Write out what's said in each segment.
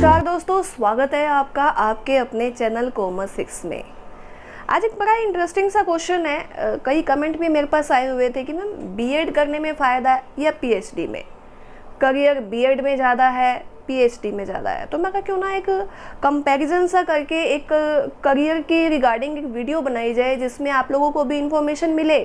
नमस्कार दोस्तों, स्वागत है आपका आपके अपने चैनल कॉमर्स 6 में। आज एक बड़ा इंटरेस्टिंग सा क्वेश्चन है। कई कमेंट भी मेरे पास आए हुए थे कि मैम बीएड करने में फ़ायदा है या पीएचडी में, करियर बीएड में ज़्यादा है पीएचडी में ज़्यादा है। तो मैं कहा क्यों ना एक कंपैरिजन सा करके एक करियर के रिगार्डिंग एक वीडियो बनाई जाए जिसमें आप लोगों को भी इंफॉर्मेशन मिले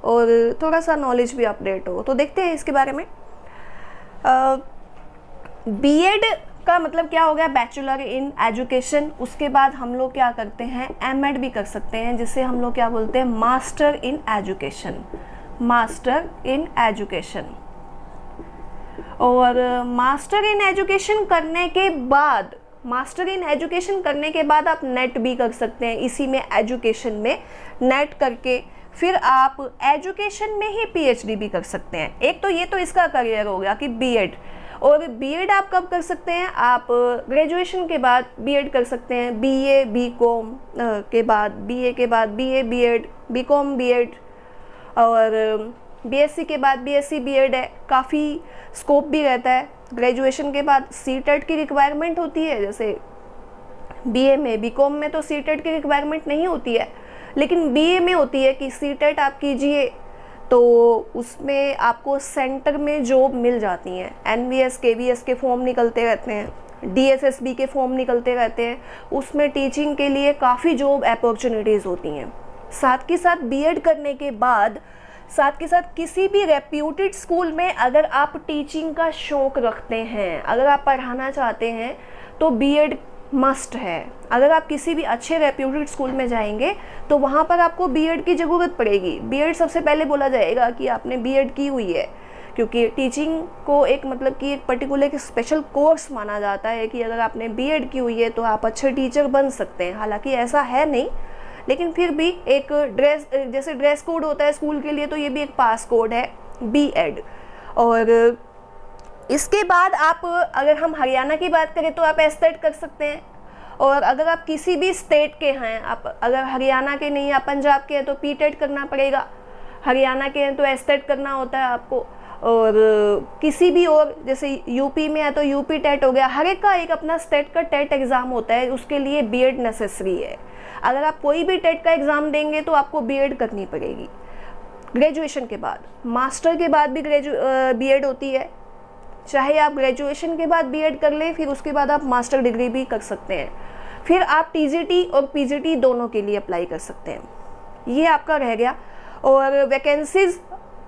और थोड़ा सा नॉलेज भी अपडेट हो। तो देखते हैं इसके बारे में। बीएड का मतलब क्या हो गया, बैचलर इन एजुकेशन। उसके बाद हम लोग क्या करते हैं, एमएड भी कर सकते हैं, जिसे हम लोग क्या बोलते हैं, master in education. Master in education. और मास्टर इन एजुकेशन करने के बाद, मास्टर इन एजुकेशन करने के बाद आप नेट भी कर सकते हैं। इसी में एजुकेशन में नेट करके फिर आप एजुकेशन में ही पीएचडी भी कर सकते हैं। एक तो ये तो इसका करियर हो गया कि बीएड। और बीएड आप कब कर सकते हैं, आप ग्रेजुएशन के बाद बीएड कर सकते हैं। बीए बीकॉम के बाद, बीए के बाद बीए बीएड, बीकॉम बीएड, और बीएससी के बाद बीएससी बीएड है। काफ़ी स्कोप भी रहता है। ग्रेजुएशन के बाद सीटेट की रिक्वायरमेंट होती है, जैसे बीए में, बीकॉम में तो सीटेट की रिक्वायरमेंट नहीं होती है, लेकिन बीए में होती है कि सीटेट आप कीजिए तो उसमें आपको सेंटर में जॉब मिल जाती हैं। एनवीएस केवीएस के फॉर्म निकलते रहते हैं, डीएसएसबी के फॉर्म निकलते रहते हैं। उसमें टीचिंग के लिए काफ़ी जॉब अपॉर्चुनिटीज़ होती हैं। साथ के साथ बीएड करने के बाद, साथ के साथ किसी भी रेप्यूटेड स्कूल में अगर आप टीचिंग का शौक़ रखते हैं, अगर आप पढ़ाना चाहते हैं तो बीएड मस्ट है। अगर आप किसी भी अच्छे रेप्यूटेड स्कूल में जाएंगे तो वहाँ पर आपको बीएड की ज़रूरत पड़ेगी। बीएड सबसे पहले बोला जाएगा कि आपने बीएड की हुई है, क्योंकि टीचिंग को एक मतलब कि एक पर्टिकुलर एक स्पेशल कोर्स माना जाता है कि अगर आपने बीएड की हुई है तो आप अच्छे टीचर बन सकते हैं। हालांकि ऐसा है नहीं, लेकिन फिर भी एक ड्रेस, जैसे ड्रेस कोड होता है स्कूल के लिए, तो ये भी एक पास कोड है बीएड। और इसके बाद आप, अगर हम हरियाणा की बात करें तो आप एस्टेट कर सकते हैं। और अगर आप किसी भी स्टेट के हैं, आप अगर हरियाणा के नहीं, आप पंजाब के हैं तो पीटेट करना पड़ेगा। हरियाणा के हैं तो एस्टेट करना होता है आपको। और किसी भी और, जैसे यूपी में है तो यूपी टेट हो गया। हर एक का एक अपना स्टेट का टेट एग्ज़ाम होता है, उसके लिए बीएड नेसेसरी है। अगर आप कोई भी टेट का एग्ज़ाम देंगे तो आपको बीएड करनी पड़ेगी ग्रेजुएशन के बाद। मास्टर के बाद भी बीएड होती है। चाहे आप ग्रेजुएशन के बाद बीएड कर लें, फिर उसके बाद आप मास्टर डिग्री भी कर सकते हैं। फिर आप टीजीटी और पीजीटी दोनों के लिए अप्लाई कर सकते हैं। ये आपका रह गया। और वैकेंसीज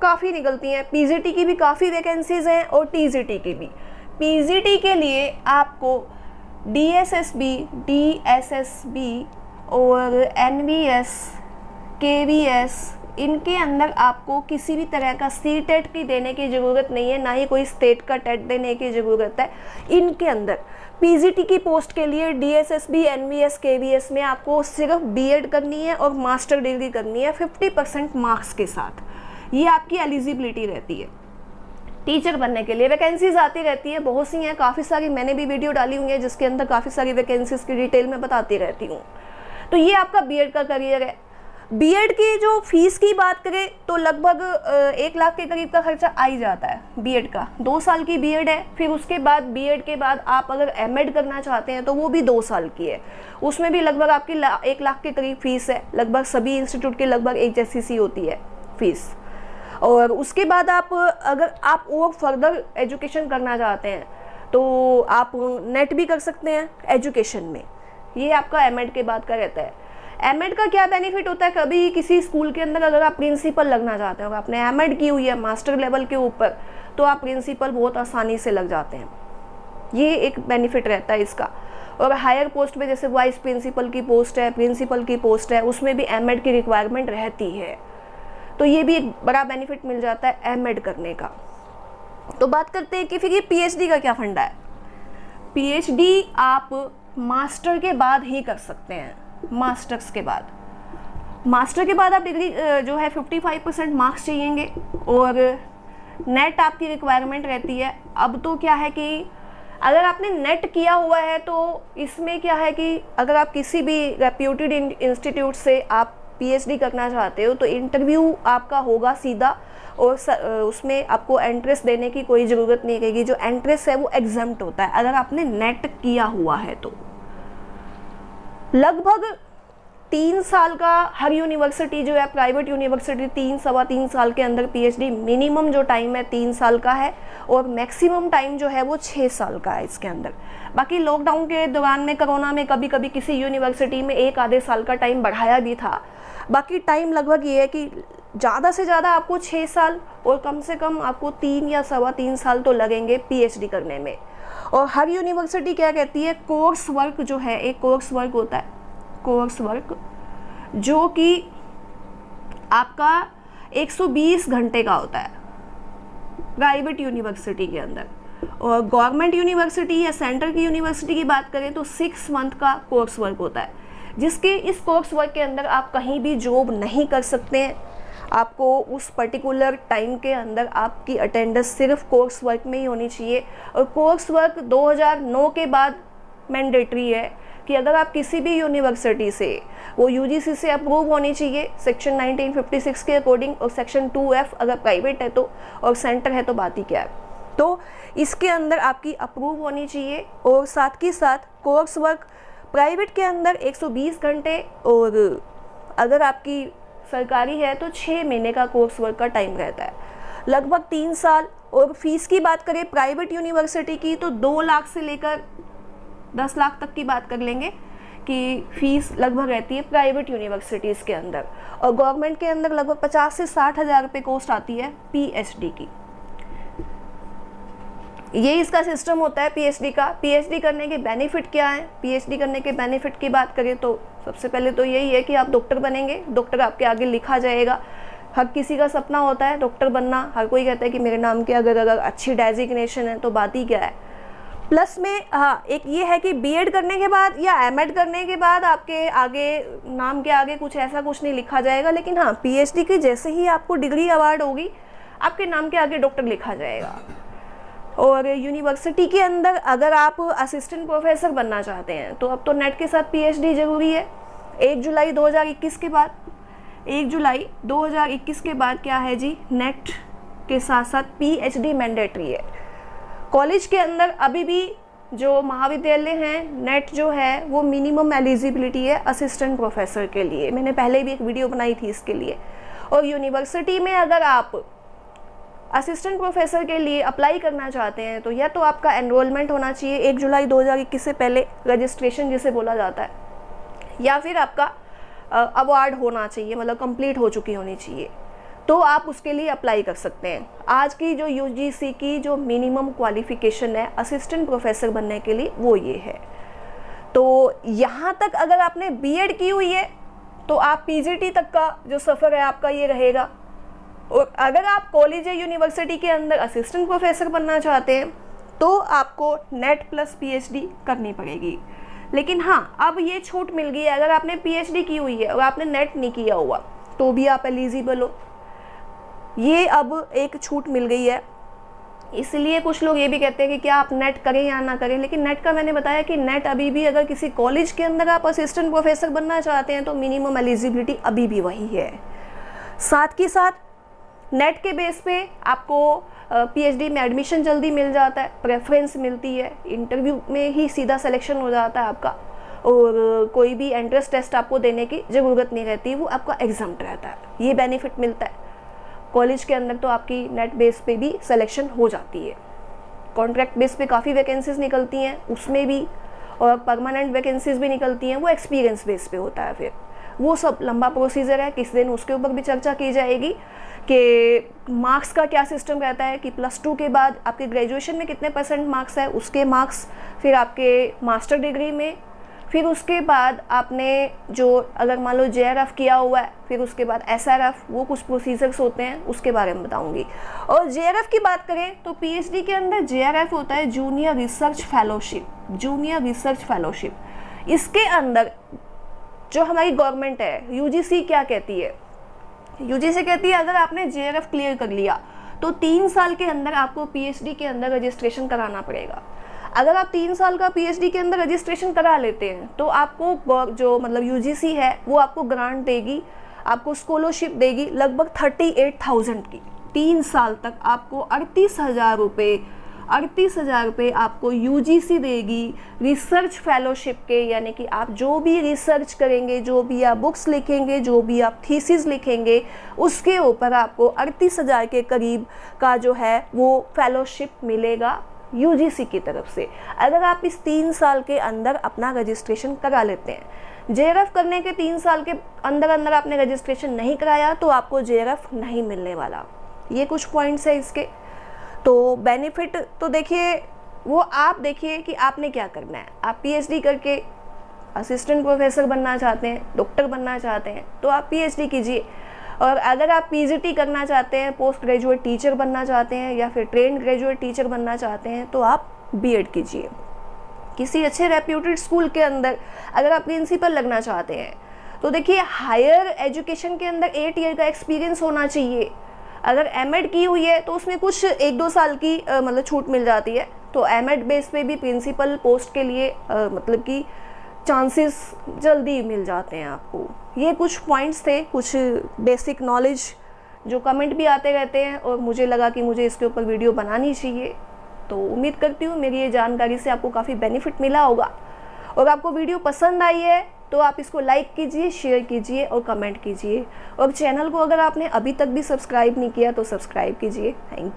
काफ़ी निकलती हैं। पीजीटी की भी काफ़ी वैकेंसीज हैं और टीजीटी की भी। पीजीटी के लिए आपको डीएसएसबी, डीएसएसबी और एनवीएस, केवीएस, इनके अंदर आपको किसी भी तरह का सीटेट की देने की ज़रूरत नहीं है, ना ही कोई स्टेट का टेट देने की ज़रूरत है। इनके अंदर पीजीटी की पोस्ट के लिए डीएसएसबी, एनवीएस, केवीएस में आपको सिर्फ बीएड करनी है और मास्टर डिग्री करनी है 50% मार्क्स के साथ। ये आपकी एलिजिबिलिटी रहती है टीचर बनने के लिए। वैकेंसीज आती रहती है, बहुत सी हैं, काफ़ी सारी। मैंने भी वीडियो डाली हुई है जिसके अंदर काफ़ी सारी वैकेंसीज की डिटेल में बताती रहती हूँ। तो ये आपका बीएड का करियर है। बीएड की जो फीस की बात करें तो लगभग 1 लाख के करीब का खर्चा आ ही जाता है बीएड का। 2 साल की बीएड है। फिर उसके बाद बीएड के बाद आप अगर एमएड करना चाहते हैं तो वो भी 2 साल की है। उसमें भी लगभग आपकी 1 लाख के करीब फीस है। लगभग सभी इंस्टीट्यूट की लगभग एक जैसी सी होती है फीस। और उसके बाद आप, अगर आप और फर्दर एजुकेशन करना चाहते हैं तो आप नेट भी कर सकते हैं एजुकेशन में। ये आपका एमएड के बाद का रहता है। एमएड का क्या बेनिफिट होता है, कभी किसी स्कूल के अंदर अगर आप प्रिंसिपल लगना चाहते हो, आपने एमएड की हुई है मास्टर लेवल के ऊपर, तो आप प्रिंसिपल बहुत आसानी से लग जाते हैं। ये एक बेनिफिट रहता है इसका। और हायर पोस्ट में, जैसे वाइस प्रिंसिपल की पोस्ट है, प्रिंसिपल की पोस्ट है, उसमें भी एमएड की रिक्वायरमेंट रहती है। तो ये भी एक बड़ा बेनिफिट मिल जाता है एमएड करने का। तो बात करते हैं कि फिर ये पीएचडी का क्या फंडा है। पीएचडी आप मास्टर के बाद ही कर सकते हैं। मास्टर्स के बाद, मास्टर के बाद आप डिग्री जो है 55% मार्क्स चाहिएंगे और नेट आपकी रिक्वायरमेंट रहती है। अब तो क्या है कि अगर आपने नेट किया हुआ है तो इसमें क्या है कि अगर आप किसी भी रेप्यूटेड इंस्टीट्यूट से आप पीएचडी करना चाहते हो तो इंटरव्यू आपका होगा सीधा और उसमें आपको एंट्रेंस देने की कोई ज़रूरत नहीं रहेगी। जो एंट्रेंस है वो एग्जाम्प्ट होता है अगर आपने नेट किया हुआ है तो। लगभग 3 साल का हर यूनिवर्सिटी जो है, प्राइवेट यूनिवर्सिटी 3-3.25 साल के अंदर पीएचडी मिनिमम जो टाइम है 3 साल का है, और मैक्सिमम टाइम जो है वो 6 साल का है इसके अंदर। बाकी लॉकडाउन के दौरान में, कोरोना में कभी कभी किसी यूनिवर्सिटी में 1 आधे साल का टाइम बढ़ाया भी था। बाकी टाइम लगभग ये है कि ज़्यादा से ज़्यादा आपको 6 साल और कम से कम आपको 3 या 3.25 साल तो लगेंगे पीएचडी करने में। और हर यूनिवर्सिटी क्या कहती है, कोर्स वर्क जो है, एक कोर्स वर्क होता है, कोर्स वर्क जो कि आपका 120 घंटे का होता है प्राइवेट यूनिवर्सिटी के अंदर। और गवर्नमेंट यूनिवर्सिटी या सेंटर की यूनिवर्सिटी की बात करें तो 6 मंथ का कोर्स वर्क होता है, जिसके इस कोर्स वर्क के अंदर आप कहीं भी जॉब नहीं कर सकते हैं। आपको उस पर्टिकुलर टाइम के अंदर आपकी अटेंडेंस सिर्फ कोर्स वर्क में ही होनी चाहिए। और कोर्स वर्क 2009 के बाद मैंडेटरी है कि अगर आप किसी भी यूनिवर्सिटी से, वो यूजीसी से अप्रूव होनी चाहिए सेक्शन 1956 के अकॉर्डिंग, और सेक्शन 2F अगर प्राइवेट है तो, और सेंटर है तो बात ही क्या है। तो इसके अंदर आपकी अप्रूव होनी चाहिए। और साथ ही साथ कोर्स वर्क प्राइवेट के अंदर 120 घंटे, और अगर आपकी सरकारी है तो 6 महीने का कोर्स वर्क का टाइम रहता है, लगभग 3 साल। और फीस की बात करें प्राइवेट यूनिवर्सिटी की तो 2 लाख से लेकर 10 लाख तक की बात कर लेंगे कि फ़ीस लगभग रहती है प्राइवेट यूनिवर्सिटीज़ के अंदर। और गवर्नमेंट के अंदर लगभग 50 से 60 हज़ार रुपये कॉस्ट आती है पीएचडी की। ये इसका सिस्टम होता है पीएचडी का। पीएचडी करने के बेनिफिट क्या है? पीएचडी करने के बेनिफिट की बात करें तो सबसे पहले तो यही है कि आप डॉक्टर बनेंगे, डॉक्टर आपके आगे लिखा जाएगा। हर किसी का सपना होता है डॉक्टर बनना, हर कोई कहता है कि मेरे नाम के अगर अच्छी डेजिग्नेशन है तो बात ही क्या है। प्लस में हाँ, एक ये है कि बीएड करने के बाद या एमएड करने के बाद आपके आगे नाम के आगे कुछ ऐसा कुछ नहीं लिखा जाएगा, लेकिन हाँ पीएचडी की जैसे ही आपको डिग्री अवार्ड होगी आपके नाम के आगे डॉक्टर लिखा जाएगा। और यूनिवर्सिटी के अंदर अगर आप असिस्टेंट प्रोफेसर बनना चाहते हैं तो अब तो नेट के साथ पीएचडी ज़रूरी है। 1 जुलाई 2021 के बाद, 1 जुलाई 2021 के बाद क्या है जी, नेट के साथ साथ पीएचडी मैंडेटरी है। कॉलेज के अंदर अभी भी जो महाविद्यालय हैं, नेट जो है वो मिनिमम एलिजिबिलिटी है असिस्टेंट प्रोफेसर के लिए। मैंने पहले भी एक वीडियो बनाई थी इसके लिए। और यूनिवर्सिटी में अगर आप असिस्टेंट प्रोफेसर के लिए अप्लाई करना चाहते हैं तो या तो आपका एनरोलमेंट होना चाहिए 1 जुलाई 2021 से पहले, रजिस्ट्रेशन जिसे बोला जाता है, या फिर आपका अवार्ड होना चाहिए, मतलब कंप्लीट हो चुकी होनी चाहिए, तो आप उसके लिए अप्लाई कर सकते हैं। आज की जो यूजीसी की जो मिनिमम क्वालिफिकेशन है असिस्टेंट प्रोफेसर बनने के लिए वो ये है। तो यहाँ तक अगर आपने बीएड की हुई है तो आप पीजीटी तक का जो सफ़र है आपका ये रहेगा। और अगर आप कॉलेज या यूनिवर्सिटी के अंदर असिस्टेंट प्रोफेसर बनना चाहते हैं तो आपको नेट प्लस पीएचडी करनी पड़ेगी। लेकिन हाँ, अब ये छूट मिल गई है, अगर आपने पीएचडी की हुई है और आपने नेट नहीं किया हुआ तो भी आप एलिजिबल हो। ये अब एक छूट मिल गई है। इसलिए कुछ लोग ये भी कहते हैं कि क्या आप नेट करें या ना करें, लेकिन नेट का मैंने बताया कि नेट अभी भी अगर किसी कॉलेज के अंदर आप असिस्टेंट प्रोफेसर बनना चाहते हैं तो मिनिमम एलिजिबिलिटी अभी भी वही है। साथ ही साथ नेट के बेस पे आपको पीएचडी में एडमिशन जल्दी मिल जाता है, प्रेफरेंस मिलती है, इंटरव्यू में ही सीधा सिलेक्शन हो जाता है आपका, और कोई भी एंट्रेंस टेस्ट आपको देने की ज़रूरत नहीं रहती, वो आपका एग्जाम्प्ट रहता है। ये बेनिफिट मिलता है। कॉलेज के अंदर तो आपकी नेट बेस पे भी सिलेक्शन हो जाती है। कॉन्ट्रैक्ट बेस पे काफ़ी वैकेंसीज निकलती हैं उसमें भी, और परमानेंट वैकेंसीज भी निकलती हैं, वो एक्सपीरियंस बेस पे होता है। फिर वो सब लंबा प्रोसीजर है, किसी दिन उसके ऊपर भी चर्चा की जाएगी कि मार्क्स का क्या सिस्टम रहता है कि +2 के बाद आपके ग्रेजुएशन में कितने % मार्क्स है, उसके मार्क्स, फिर आपके मास्टर डिग्री में, फिर उसके बाद आपने जो अगर मान लो JRF किया हुआ है, फिर उसके बाद SRF, वो कुछ प्रोसीजर्स होते हैं उसके बारे में बताऊंगी। और JRF की बात करें तो पीएचडी के अंदर JRF होता है junior research fellowship. Junior research fellowship इसके अंदर जो हमारी गवर्नमेंट है, यूजीसी क्या कहती है, यूजीसी कहती है अगर आपने JRF क्लियर कर लिया तो 3 साल के अंदर आपको पीएचडी के अंदर रजिस्ट्रेशन कराना पड़ेगा। अगर आप 3 साल का पीएचडी के अंदर रजिस्ट्रेशन करा लेते हैं तो आपको जो मतलब यूजीसी है वो आपको ग्रांट देगी, आपको स्कॉलरशिप देगी लगभग 38,000 की 3 साल तक आपको 38,000 रुपये आपको यूजीसी देगी रिसर्च फेलोशिप के, यानी कि आप जो भी रिसर्च करेंगे, जो भी आप बुक्स लिखेंगे, जो भी आप थीसिस लिखेंगे, उसके ऊपर आपको 38,000 के करीब का जो है वो फेलोशिप मिलेगा यूजीसी की तरफ से, अगर आप इस 3 साल के अंदर अपना रजिस्ट्रेशन करा लेते हैं। जेआरएफ करने के 3 साल के अंदर आपने रजिस्ट्रेशन नहीं कराया तो आपको जेआरएफ नहीं मिलने वाला। ये कुछ पॉइंट्स है इसके। तो बेनिफिट तो देखिए, वो आप देखिए कि आपने क्या करना है। आप पीएचडी करके असिस्टेंट प्रोफेसर बनना चाहते हैं, डॉक्टर बनना चाहते हैं, तो आप पीएचडी कीजिए। और अगर आप पीजीटी करना चाहते हैं, पोस्ट ग्रेजुएट टीचर बनना चाहते हैं, या फिर ट्रेंड ग्रेजुएट टीचर बनना चाहते हैं, तो आप बीएड कीजिए किसी अच्छे रेप्यूटेड स्कूल के अंदर। अगर आप प्रिंसिपल लगना चाहते हैं तो देखिए, हायर एजुकेशन के अंदर 8 ईयर का एक्सपीरियंस होना चाहिए। अगर एमएड की हुई है तो उसमें कुछ 1-2 साल की मतलब छूट मिल जाती है। तो एमएड बेस पे भी प्रिंसिपल पोस्ट के लिए मतलब कि चांसेस जल्दी मिल जाते हैं आपको। ये कुछ पॉइंट्स थे, कुछ बेसिक नॉलेज जो कमेंट भी आते रहते हैं, और मुझे लगा कि मुझे इसके ऊपर वीडियो बनानी चाहिए। तो उम्मीद करती हूँ मेरी ये जानकारी से आपको काफ़ी बेनिफिट मिला होगा। और आपको वीडियो पसंद आई है तो आप इसको लाइक कीजिए, शेयर कीजिए और कमेंट कीजिए। और चैनल को अगर आपने अभी तक भी सब्सक्राइब नहीं किया तो सब्सक्राइब कीजिए। Thank you.